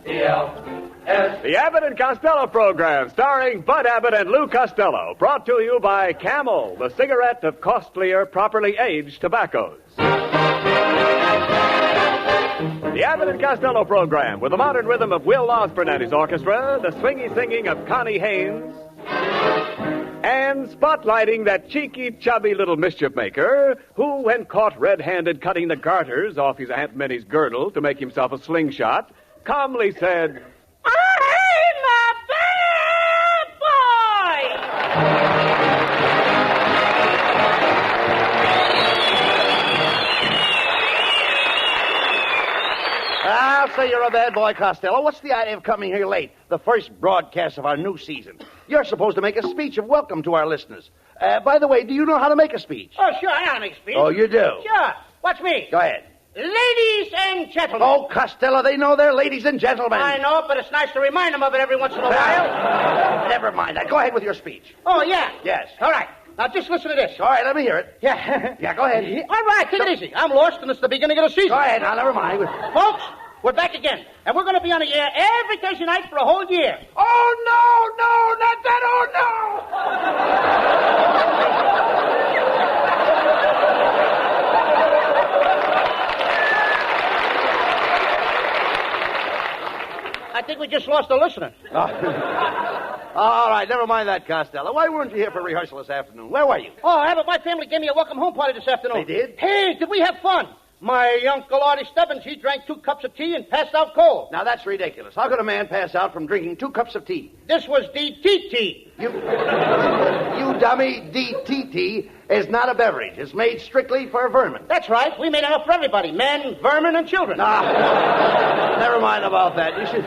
The Abbott and Costello program, starring Bud Abbott and Lou Costello, brought to you by Camel, the cigarette of costlier, properly aged tobaccos. The Abbott and Costello program, with the modern rhythm of Will Osborne and his orchestra, the swingy singing of Connie Haynes, and spotlighting that cheeky, chubby little mischief maker who, when caught red-handed cutting the garters off his Aunt Minnie's girdle to make himself a slingshot, calmly said, I'm a bad boy! I'll say you're a bad boy, Costello. What's the idea of coming here late? The first broadcast of our new season. You're supposed to make a speech of welcome to our listeners. By the way, do you know how to make a speech? Oh, sure, I know how to make a speech. Oh, you do? Sure. Watch me. Go ahead. Ladies and gentlemen. Oh, Costello, they know they're ladies and gentlemen. I know, but it's nice to remind them of it every once in a while. Never mind that. Go ahead with your speech. Oh, yeah? Yes. All right. Now, just listen to this. All right, let me hear it. Yeah. Yeah, go ahead. All right, take it easy. I'm lost, and it's the beginning of the season. Go ahead now, never mind. Folks, we're back again, and we're going to be on the air every Thursday night for a whole year. Oh, no, not that. Oh, I think we just lost a listener. no. All right, never mind that, Costello. Why weren't you here for rehearsal this afternoon? Where were you? Oh, Abbott, my family gave me a welcome home party this afternoon. They did? Hey, did we have fun? My Uncle Artie Stebbins, he drank 2 cups of tea and passed out cold. Now, that's ridiculous. How could a man pass out from drinking 2 cups of tea? This was DTT. You dummy, DTT is not a beverage. It's made strictly for vermin. That's right. We made enough for everybody. Men, vermin, and children. Never mind about that. You should...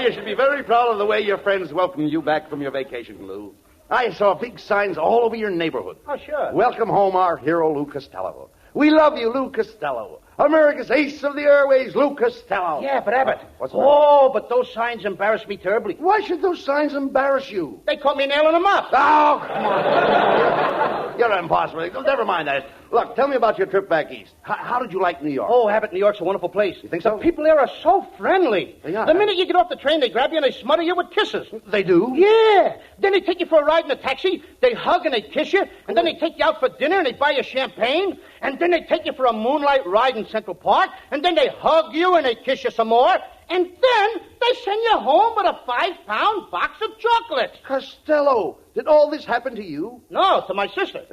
You should be very proud of the way your friends welcomed you back from your vacation, Lou. I saw big signs all over your neighborhood. Oh, sure. Welcome home, our hero, Lou Costello. We love you, Lou Costello. America's ace of the airways, Lou Costello. Yeah, but Abbott. What's the matter? Oh, but those signs embarrassed me terribly. Why should those signs embarrass you? They caught me nailing them up. Oh, come on. You're impossible. Never mind that. Look, tell me about your trip back east. How did you like New York? Oh, Abbott, New York's a wonderful place. You think so? The people there are so friendly. They are. The minute you get off the train, they grab you and they smother you with kisses. They do? Yeah. Then they take you for a ride in a taxi. They hug and they kiss you. And then they take you out for dinner and they buy you champagne. And then they take you for a moonlight ride in Central Park. And then they hug you and they kiss you some more. And then they send you home with a 5-pound box of chocolates. Costello, did all this happen to you? No, to my sister.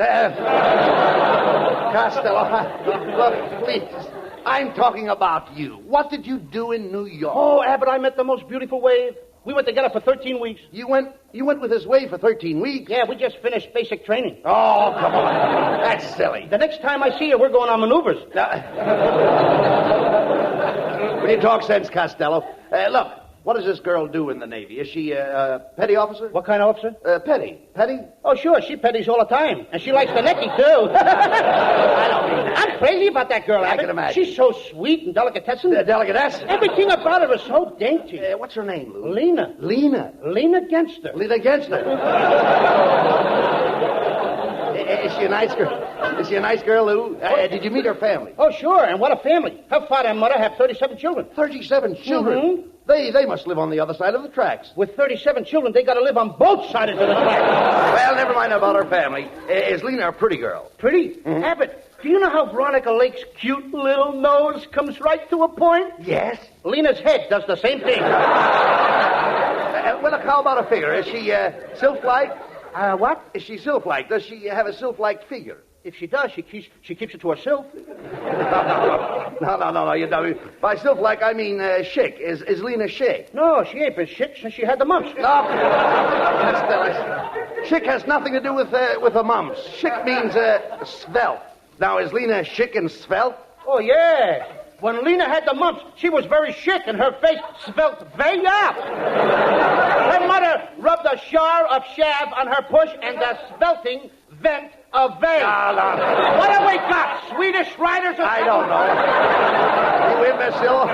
Costello, look, please. I'm talking about you. What did you do in New York? Oh, Abbott, I met the most beautiful wave. We went together for 13 weeks. You went with this wave for 13 weeks? Yeah, we just finished basic training. Oh, come on. That's silly. The next time I see you, we're going on maneuvers. Will you talk sense, Costello? Look, what does this girl do in the Navy? Is she a petty officer? What kind of officer? Petty. Petty? Oh, sure. She petties all the time. And she likes the necky, too. I don't mean that. I'm crazy about that girl, I Abbott. can imagine. She's so sweet and delicatessen. Delicatessen? Everything about her is so dainty. What's her name, Lou? Lena. Lena. Lena Genster. Lena Genster. Is she a nice girl? Is she a nice girl, Lou? Did you meet her family? Oh, sure. And what a family. Her father and mother have 37 children. 37 children? Mm-hmm. They must live on the other side of the tracks. With 37 children, they got to live on both sides of the track. Well, never mind about her family. Is Lena a pretty girl? Pretty? Mm-hmm. Abbott, do you know how Veronica Lake's cute little nose comes right to a point? Yes. Lena's head does the same thing. Well, look, how about a figure? Is she sylph-like? What? Is she sylph-like? Does she have a sylph-like figure? If she does, she keeps it to herself. No, you don't. By sylph-like, I mean chic. Is Lena chic? No, she ain't been chic since she had the mumps. No. Chic has nothing to do with the mumps. Chic means svelte. Now, is Lena chic and svelte? Oh, yeah. When Lena had the mumps, she was very chic and her face svelte way up. Her mother rubbed a jar of shave on her push and the svelting went away. No. What have we got? Swedish riders or I don't know. You imbecile.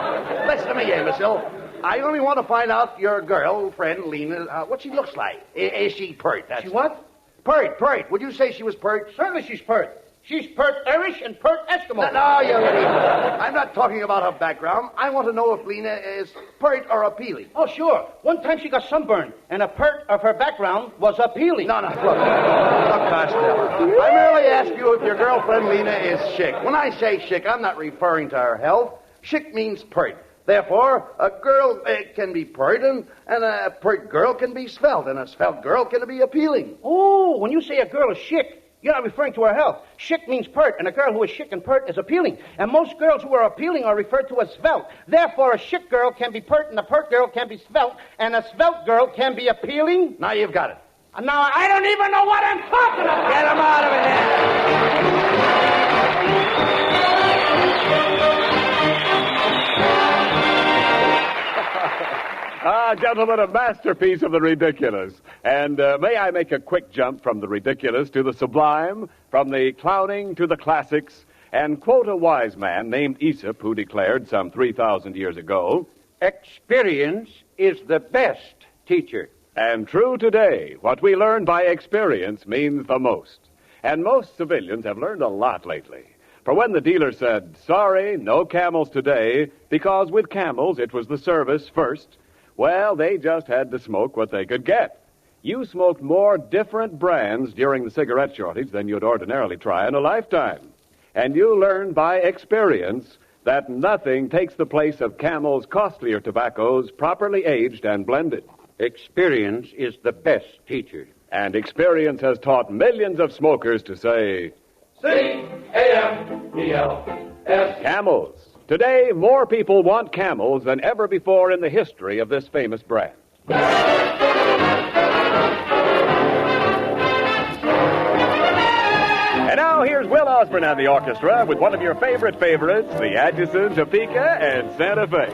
Listen to me, imbecile. I only want to find out your girlfriend, Lena, what she looks like. Is she pert? She what? Pert. Would you say she was pert? Certainly she's pert. She's pert Irish and pert Eskimo. No, you idiot. I'm not talking about her background. I want to know if Lena is pert or appealing. Oh, sure. One time she got sunburned, and a pert of her background was appealing. No, look, Costello. I merely ask you if your girlfriend Lena is chic. When I say chic, I'm not referring to her health. Chic means pert. Therefore, a girl can be pert, and a pert girl can be svelte, and a svelte girl can be appealing. Oh, when you say a girl is chic, you're not referring to her health. Chic means pert, and a girl who is chic and pert is appealing. And most girls who are appealing are referred to as svelte. Therefore, a chic girl can be pert, and a pert girl can be svelte, and a svelte girl can be appealing. Now you've got it. And now I don't even know what I'm talking about. Get him out of here. Gentlemen, a masterpiece of the ridiculous. And may I make a quick jump from the ridiculous to the sublime, from the clowning to the classics, and quote a wise man named Aesop who declared some 3,000 years ago, experience is the best teacher. And true today, what we learn by experience means the most. And most civilians have learned a lot lately. For when the dealer said, sorry, no camels today, because with camels it was the service first, well, they just had to smoke what they could get. You smoked more different brands during the cigarette shortage than you'd ordinarily try in a lifetime. And you learned by experience that nothing takes the place of Camel's costlier tobaccos properly aged and blended. Experience is the best teacher. And experience has taught millions of smokers to say, C-A-M-E-L-S. Camels. Today, more people want Camels than ever before in the history of this famous brand. And now here's Will Osborne and the orchestra with one of your favorite favorites, the Atchison, Topeka, and Santa Fe.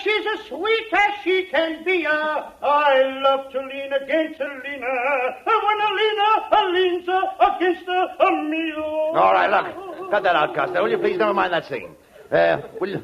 She's as sweet as she can be. I love to lean against Alina. When Alina leans against me. All right, look. Cut that out, Costello. Will you please never mind that scene? Will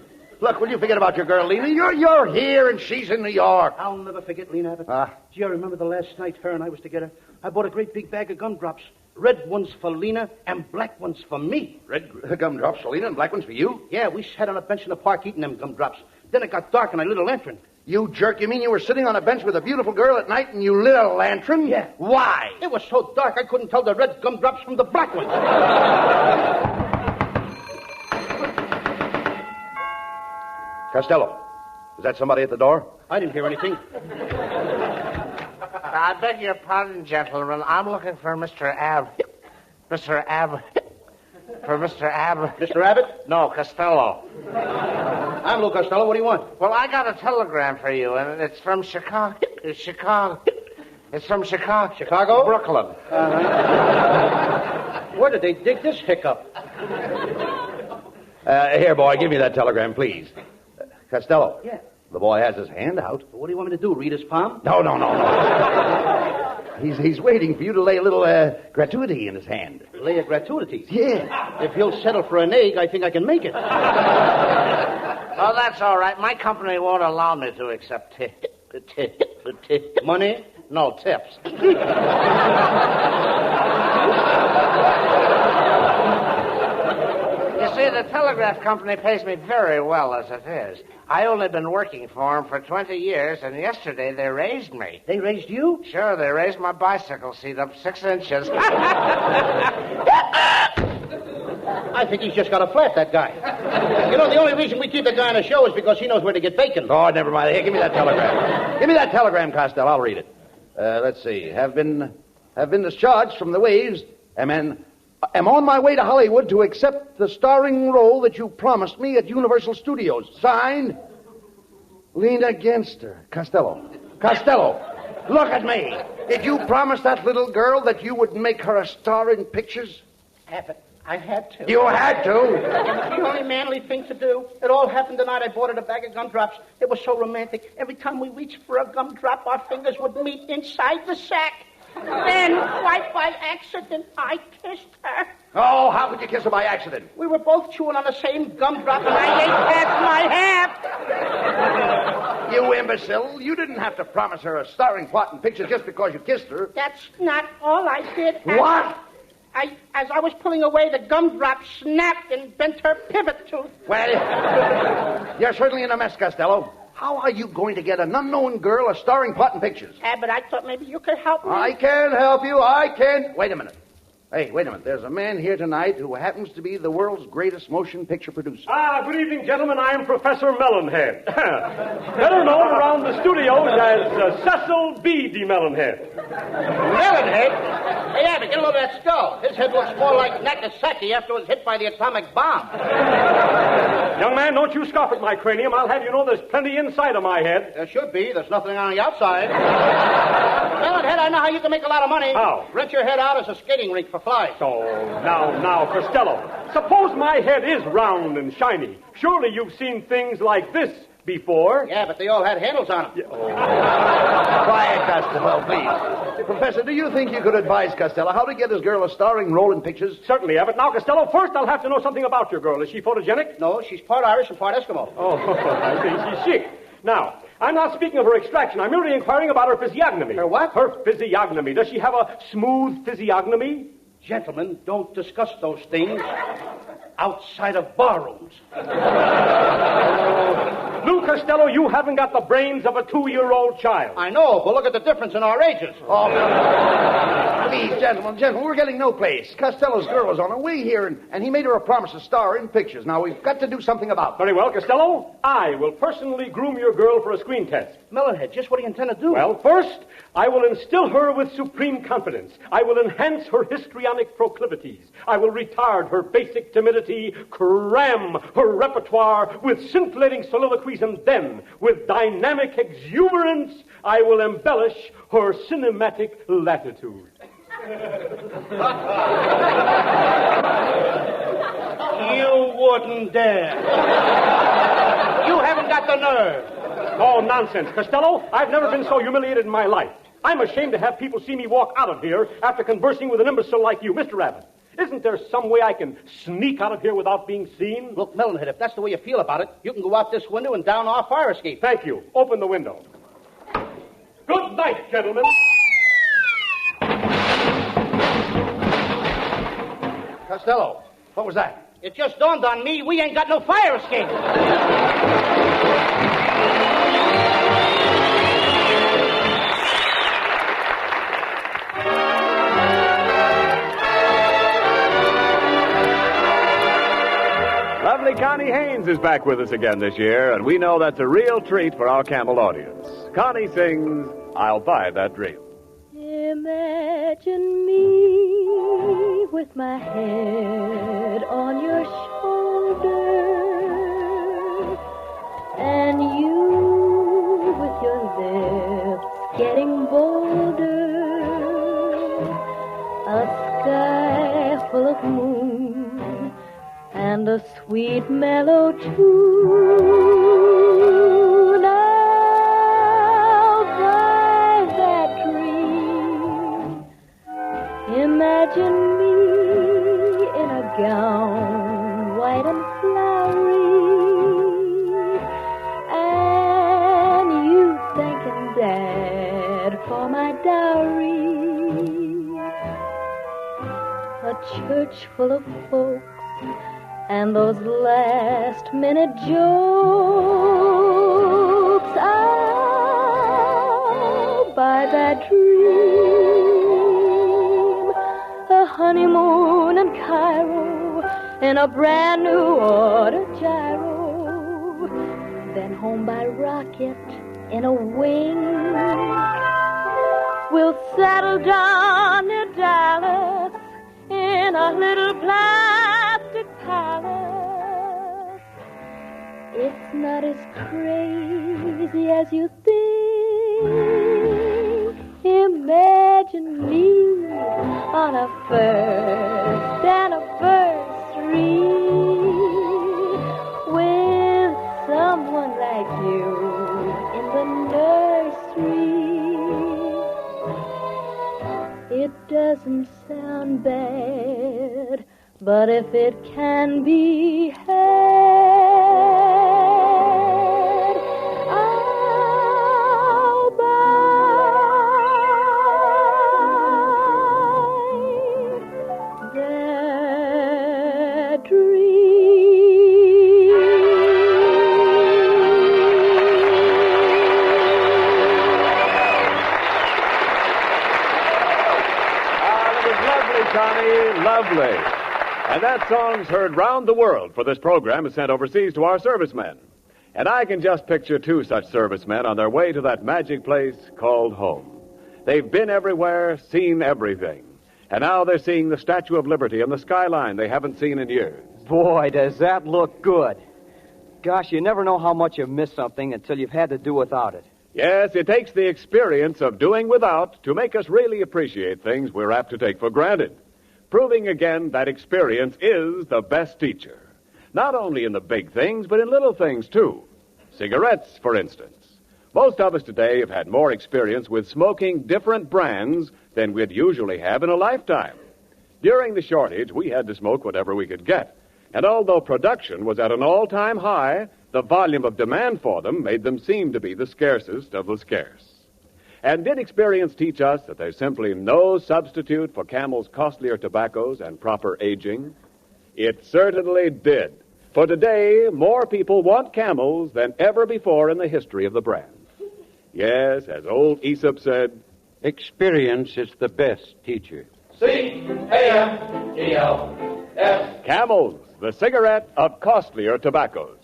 you forget about your girl, Lena? You're here and she's in New York. I'll never forget Lena Abbott. Gee, I remember the last night her and I was together. I bought a great big bag of gumdrops. Red ones for Lena and black ones for me. Red gumdrops for Lena and black ones for you? Yeah, we sat on a bench in the park eating them gumdrops. Then it got dark and I lit a lantern. You jerk, you mean you were sitting on a bench with a beautiful girl at night and you lit a lantern? Yeah. Why? It was so dark I couldn't tell the red gumdrops from the black ones. Costello, is that somebody at the door? I didn't hear anything. I beg your pardon, gentlemen. I'm looking for Mr. For Mr. Abbott. Mr. Abbott? No, Costello. I'm Lou Costello. What do you want? Well, I got a telegram for you, and it's from Chicago. It's from Chicago. Chicago? Brooklyn. Where did they dig this hiccup? Here, boy, give me that telegram, please. Costello. Yeah. The boy has his hand out. What do you want me to do, read his palm? No. He's waiting for you to lay a little gratuity in his hand. Lay a gratuity? Yeah. If he'll settle for an egg, I think I can make it. Oh, that's all right. My company won't allow me to accept Money? No, tips. You see, the telegraph company pays me very well as it is. I only been working for them for 20 years, and yesterday they raised me. They raised you? Sure, they raised my bicycle seat up 6 inches. I think he's just got a flat, that guy. You know, the only reason we keep the guy on the show is because he knows where to get bacon. Oh, never mind. Here, give me that telegram. Give me that telegram, Costello. I'll read it. Let's see. Have been discharged from the waves. Am on my way to Hollywood to accept the starring role that you promised me at Universal Studios. Signed, Lena Genster. Costello. Costello, look at me. Did you promise that little girl that you would make her a star in pictures? Abbott, I had to. You had to? It's the only manly thing to do. It all happened the night I bought her a bag of gumdrops. It was so romantic. Every time we reached for a gumdrop, our fingers would meet inside the sack. Then, quite by accident, I kissed her. Oh, how could you kiss her by accident? We were both chewing on the same gumdrop, and I ate past my half. You imbecile. You didn't have to promise her a starring part in pictures just because you kissed her. That's not all I did. What? As I was pulling away, the gumdrop snapped and bent her pivot tooth. Well, you're certainly in a mess, Costello. How are you going to get an unknown girl a starring part in pictures? But I thought maybe you could help me. I can't help you. I can't. Wait a minute. Hey, wait a minute. There's a man here tonight who happens to be the world's greatest motion picture producer. Good evening, gentlemen. I am Professor Melonhead. Better known around the studios as Cecil B. D. Melonhead. Melonhead? Hey, Abbott, get a load of that skull. His head looks more like Nagasaki after it was hit by the atomic bomb. Young man, don't you scoff at my cranium. I'll have you know there's plenty inside of my head. There should be. There's nothing on the outside. Melonhead, I know how you can make a lot of money. How? Rent your head out as a skating rink for flies. Oh, now, Costello. Suppose my head is round and shiny. Surely you've seen things like this before. Yeah, but they all had handles on them. Yeah, oh. Quiet, Costello, please. Professor, do you think you could advise Costello how to get his girl a starring role in pictures? Certainly, Abbott. Now, Costello, first I'll have to know something about your girl. Is she photogenic? No, she's part Irish and part Eskimo. Oh, I see. She's chic. Now, I'm not speaking of her extraction. I'm merely inquiring about her physiognomy. Her what? Her physiognomy. Does she have a smooth physiognomy? Gentlemen, don't discuss those things outside of barrooms. Lou Costello, you haven't got the brains of a 2-year-old child. I know, but look at the difference in our ages. Oh, please, gentlemen, we're getting no place. Costello's girl is on her way here, and he made her a promise to star in pictures. Now, we've got to do something about it. Very well, Costello. I will personally groom your girl for a screen test. Melonhead, just what do you intend to do? Well, first, I will instill her with supreme confidence. I will enhance her histrionic proclivities. I will retard her basic timidity, cram her repertoire with scintillating soliloquies, and then, with dynamic exuberance, I will embellish her cinematic latitude. You wouldn't dare. You haven't got the nerve. Oh, nonsense. Costello, I've never been so humiliated in my life. I'm ashamed to have people see me walk out of here after conversing with an imbecile like you, Mr. Abbott. Isn't there some way I can sneak out of here without being seen? Look, Melonhead, if that's the way you feel about it, you can go out this window and down our fire escape. Thank you. Open the window. Good night, gentlemen. Costello, what was that? It just dawned on me we ain't got no fire escape. Lovely Connie Haynes is back with us again this year, and we know that's a real treat for our Camel audience. Connie sings, I'll Buy That Dream. Imagine me with my head on your shoulder, and you with your lips getting bolder, a sky full of moon and a sweet mellow tune. I'll buy that dream gown, white and flowery, and you thanking Dad for my dowry. A church full of folks and those last-minute jokes. I'll buy that dream, a honeymoon in Cairo in a brand new order gyro, then home by rocket in a wing. We'll settle down near Dallas in a little plastic palace. It's not as crazy as you think. Imagine me on a first anniversary with someone like you in the nursery. It doesn't sound bad, but if it can be had, I'll buy that dream. It was lovely, Connie, lovely. And that song's heard round the world, for this program is sent overseas to our servicemen. And I can just picture two such servicemen on their way to that magic place called home. They've been everywhere, seen everything. And now they're seeing the Statue of Liberty and the skyline they haven't seen in years. Boy, does that look good. Gosh, you never know how much you miss something until you've had to do without it. Yes, it takes the experience of doing without to make us really appreciate things we're apt to take for granted. Proving again that experience is the best teacher. Not only in the big things, but in little things, too. Cigarettes, for instance. Most of us today have had more experience with smoking different brands than we'd usually have in a lifetime. During the shortage, we had to smoke whatever we could get. And although production was at an all-time high, the volume of demand for them made them seem to be the scarcest of the scarce. And did experience teach us that there's simply no substitute for Camel's costlier tobaccos and proper aging? It certainly did. For today, more people want Camels than ever before in the history of the brand. Yes, as old Aesop said, experience is the best teacher. C-A-M-E-L-S. Camels, the cigarette of costlier tobaccos.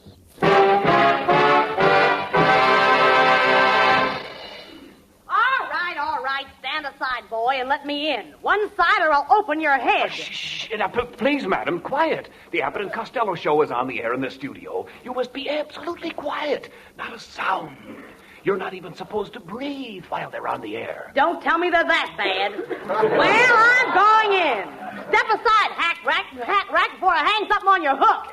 Stand aside, boy, and let me in. One side or I'll open your head. Shh. Now, please, madam, quiet. The Abbott and Costello show is on the air in the studio. You must be absolutely quiet. Not a sound. You're not even supposed to breathe while they're on the air. Don't tell me they're that bad. Well, I'm going in. Step aside, hat rack, before I hang something on your hook.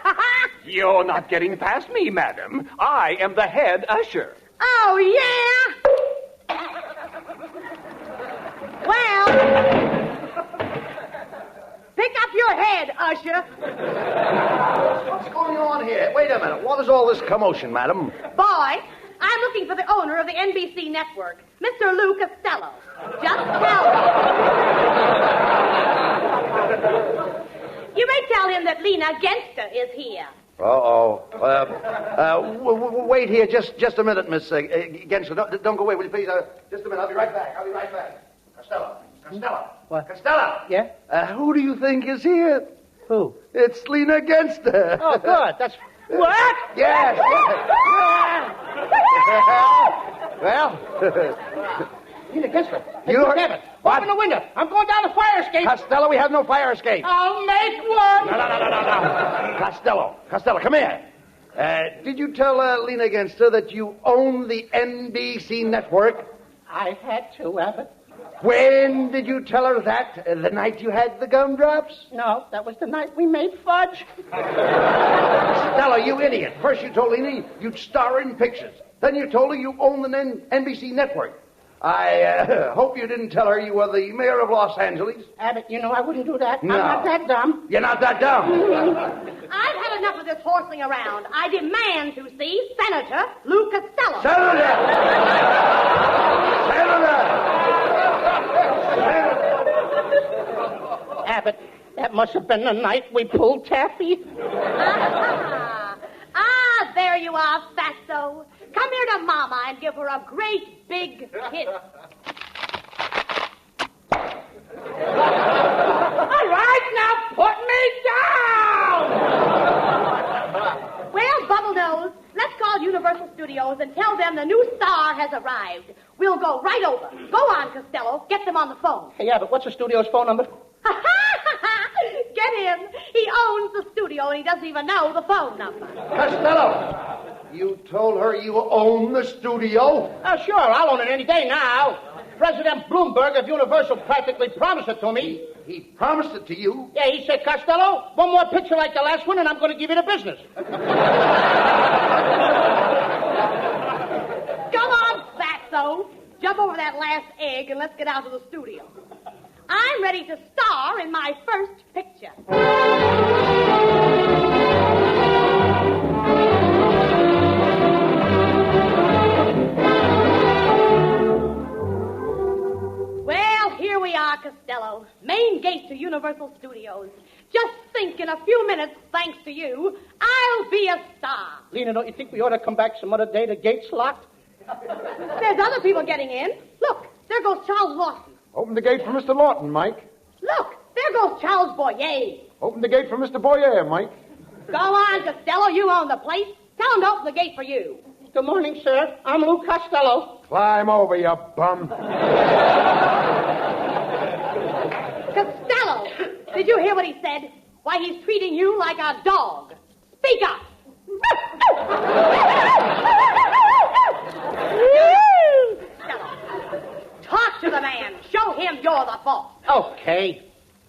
You're not getting past me, madam. I am the head usher. Oh, yeah? Well, pick up your head, usher. What's going on here? Wait a minute. What is all this commotion, madam? Boy, I'm looking for the owner of the NBC network, Mr. Lou Costello. Just tell him. You may tell him that Lena Genster is here. Wait here just a minute, Miss Gensler. Don't go away, will you please? Just a minute. I'll be right back. Costello. What? Costello. Yeah? Who do you think is here? Who? It's Lena Genster. Oh, good. That's... What? Yes. Well... Lena Genster. You Look at it. Open the window. I'm going down the fire escape. Costello, we have no fire escape. I'll make one. No. Costello, come here. Did you tell Lena Genster that you own the NBC network? I had to, Abbott. When did you tell her that? The night you had the gumdrops? No, that was the night we made fudge. Costello, you idiot. First you told Lena you'd star in pictures. Then you told her you own the NBC network. I hope you didn't tell her you were the mayor of Los Angeles. Abbott, you know I wouldn't do that. No. I'm not that dumb. You're not that dumb. I've had enough of this horsing around. I demand to see Senator Lou Costello. Senator! Abbott, that must have been the night we pulled Taffy. There you are, Fatso. Come here to Mama and give her a great big kiss. All right, now put me down! Well, Bubble Nose, let's call Universal Studios and tell them the new star has arrived. We'll go right over. Go on, Costello. Get them on the phone. Hey, Abbott, what's the studio's phone number? Get him. He owns the studio and he doesn't even know the phone number. Costello, you told her you own the studio? Oh, sure, I'll own it any day now. President Bloomberg of Universal practically promised it to me. He promised it to you? Yeah, he said, Costello, one more picture like the last one and I'm going to give you the business. Come on, Fatso. Jump over that last egg and let's get out to the studio. I'm ready to star in my first picture. Well, here we are, Costello. Main gate to Universal Studios. Just think, in a few minutes, thanks to you, I'll be a star. Lena, don't you think we ought to come back some other day? The gate's locked. There's other people getting in. Look, there goes Charles Lawson. Open the gate for Mr. Lawton, Mike. Look, there goes Charles Boyer. Open the gate for Mr. Boyer, Mike. Go on, Costello. You own the place. Tell him to open the gate for you. Good morning, sir. I'm Lou Costello. Climb over, you bum. Costello, did you hear what he said? Why, he's treating you like a dog. Speak up. Talk to the man. Show him you're the boss. Okay.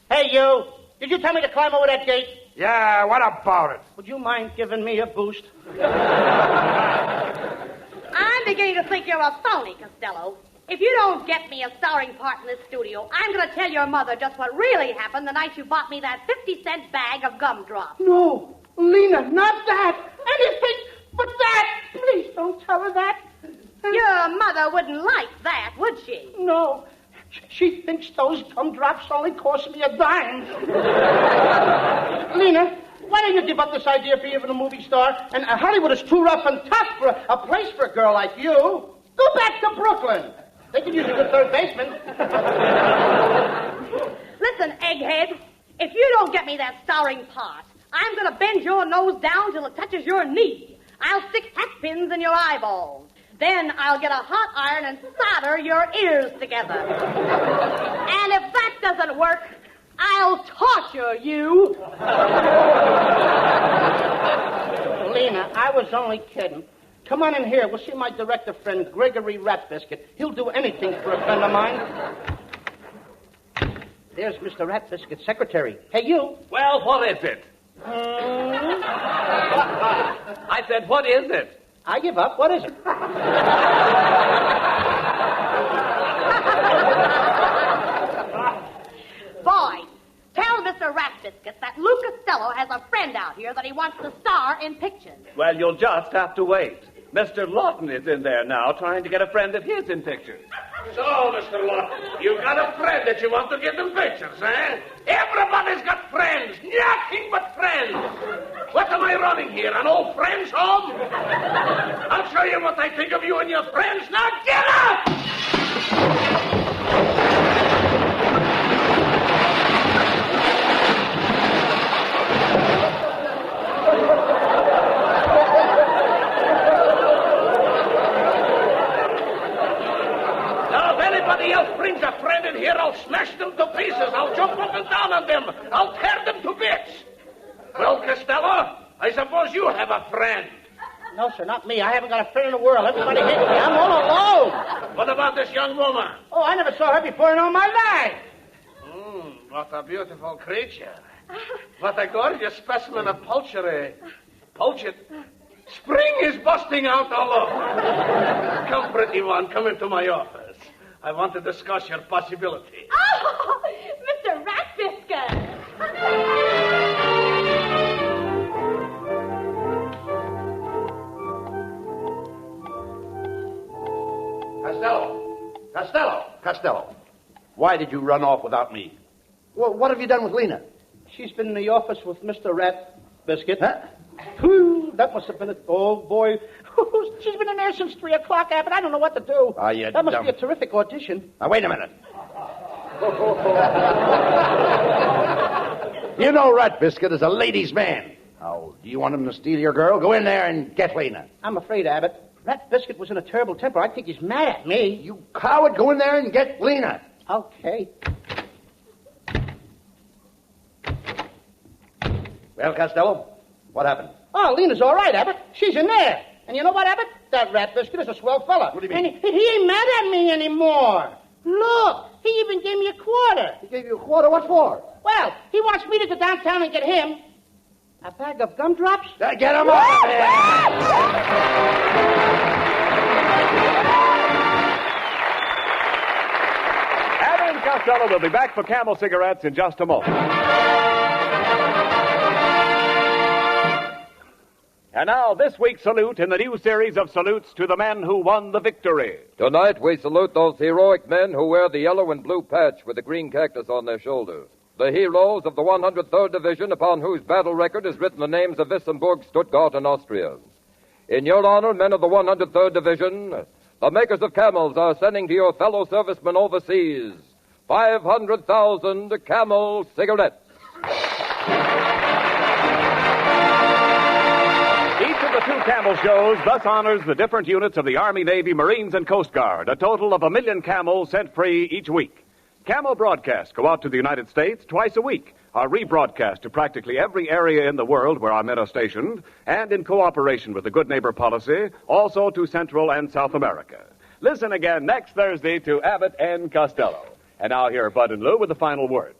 Hey, you. Did you tell me to climb over that gate? Yeah, what about it? Would you mind giving me a boost? I'm beginning to think you're a phony, Costello. If you don't get me a starring part in this studio, I'm going to tell your mother just what really happened the night you bought me that 50-cent bag of gumdrops. No, Lena, not that. Anything but that. Please don't tell her that. Your mother wouldn't like that, would she? No. She thinks those gumdrops only cost me a dime. Lena, why don't you give up this idea of being a movie star? And Hollywood is too rough and tough for a place for a girl like you. Go back to Brooklyn. They could use a good third baseman. Listen, egghead, if you don't get me that starring part, I'm going to bend your nose down till it touches your knee. I'll stick hat pins in your eyeballs. Then I'll get a hot iron and solder your ears together. And if that doesn't work, I'll torture you. Lena, I was only kidding. Come on in here. We'll see my director friend, Gregory Ratbiscuit. He'll do anything for a friend of mine. There's Mr. Ratbiscuit's secretary. Hey, you. Well, what is it? I said, what is it? I give up. What is it? Boy, tell Mr. Ratbiscuit that Lou Costello has a friend out here that he wants to star in pictures. Well, you'll just have to wait. Mr. Lawton is in there now trying to get a friend of his in pictures. So, Mr. Lawton, you got a friend that you want to get in pictures, eh? Everybody's got friends. Nothing but friends. What am I running here, an old friend's home? I'll show you what I think of you and your friends. Now get up! Anybody else brings a friend in here, I'll smash them to pieces. I'll jump up and down on them. I'll tear them to bits. Well, Costello, I suppose you have a friend. No, sir, not me. I haven't got a friend in the world. Everybody hates me. I'm all alone. What about this young woman? Oh, I never saw her before in all my life. What a beautiful creature. What a gorgeous specimen of poultry. Poultry? Spring is busting out all over. Come, pretty one, come into my office. I want to discuss your possibility. Oh, Mr. Rat Biscuit. Costello. Why did you run off without me? Well, what have you done with Lena? She's been in the office with Mr. Rat Biscuit. Huh? Whew, that must have been it. Oh, boy. She's been in there since 3 o'clock, Abbott. I don't know what to do. That must be a terrific audition. Now, wait a minute. You know Rat Biscuit is a ladies' man. Oh, do you want him to steal your girl? Go in there and get Lena. I'm afraid, Abbott. Rat Biscuit was in a terrible temper. I think he's mad at me. You coward, go in there and get Lena. Okay. Well, Costello, what happened? Oh, Lena's all right, Abbott. She's in there. And you know what, Abbott? That Rat Biscuit is a swell fella. What do you mean? And he ain't mad at me anymore. Look, he even gave me a quarter. He gave you a quarter? What for? Well, he wants me to go downtown and get him a bag of gumdrops. Get him out of here! Abbott and Costello will be back for Camel cigarettes in just a moment. And now, this week's salute in the new series of salutes to the men who won the victory. Tonight, we salute those heroic men who wear the yellow and blue patch with the green cactus on their shoulders. The heroes of the 103rd Division, upon whose battle record is written the names of Wissembourg, Stuttgart, and Austria. In your honor, men of the 103rd Division, the makers of camels are sending to your fellow servicemen overseas 500,000 Camel cigarettes. Each of the two Camel shows thus honors the different units of the Army, Navy, Marines, and Coast Guard, a total of 1 million camels sent free each week. Camel broadcasts go out to the United States twice a week, are rebroadcast to practically every area in the world where our men are stationed, and in cooperation with the Good Neighbor policy, also to Central and South America. Listen again next Thursday to Abbott and Costello. And now here are Bud and Lou with the final word.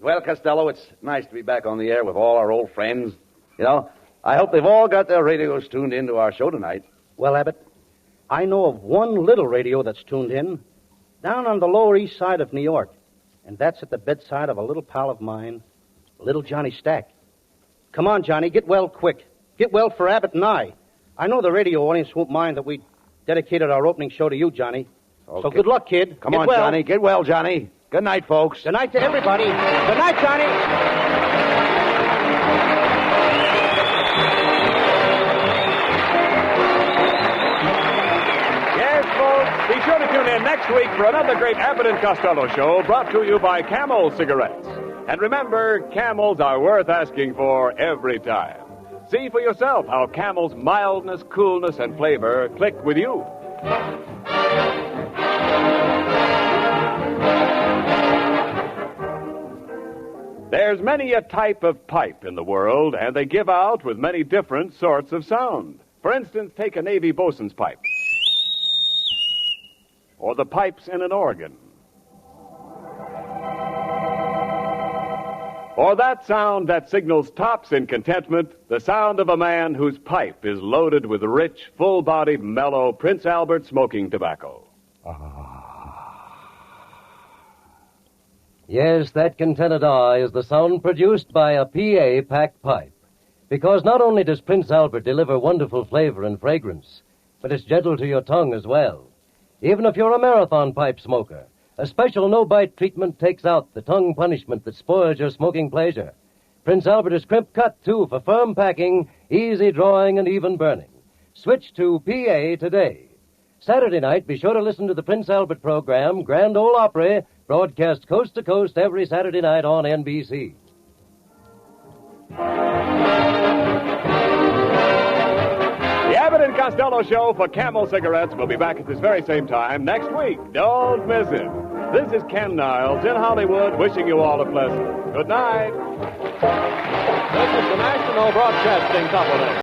Well, Costello, it's nice to be back on the air with all our old friends. You know, I hope they've all got their radios tuned in to our show tonight. Well, Abbott, I know of one little radio that's tuned in down on the Lower East Side of New York. And that's at the bedside of a little pal of mine, little Johnny Stack. Come on, Johnny, get well quick. Get well for Abbott and I. I know the radio audience won't mind that we dedicated our opening show to you, Johnny. Okay. So good luck, kid. Come on, well. Johnny. Get well, Johnny. Good night, folks. Good night to everybody. Good night, Johnny. Be sure to tune in next week for another great Abbott and Costello show brought to you by Camel cigarettes. And remember, Camels are worth asking for every time. See for yourself how Camel's mildness, coolness, and flavor click with you. There's many a type of pipe in the world, and they give out with many different sorts of sound. For instance, take a Navy bosun's pipe. Or the pipes in an organ. Or that sound that signals tops in contentment, the sound of a man whose pipe is loaded with rich, full-bodied, mellow Prince Albert smoking tobacco. Yes, that contented is the sound produced by a PA-packed pipe. Because not only does Prince Albert deliver wonderful flavor and fragrance, but it's gentle to your tongue as well. Even if you're a marathon pipe smoker, a special no-bite treatment takes out the tongue punishment that spoils your smoking pleasure. Prince Albert is crimp-cut, too, for firm packing, easy drawing, and even burning. Switch to PA today. Saturday night, be sure to listen to the Prince Albert program, Grand Ole Opry, broadcast coast to coast every Saturday night on NBC. The Abbott and Costello Show for Camel Cigarettes will be back at this very same time next week. Don't miss it. This is Ken Niles in Hollywood wishing you all a pleasant good night. This is the National Broadcasting Company.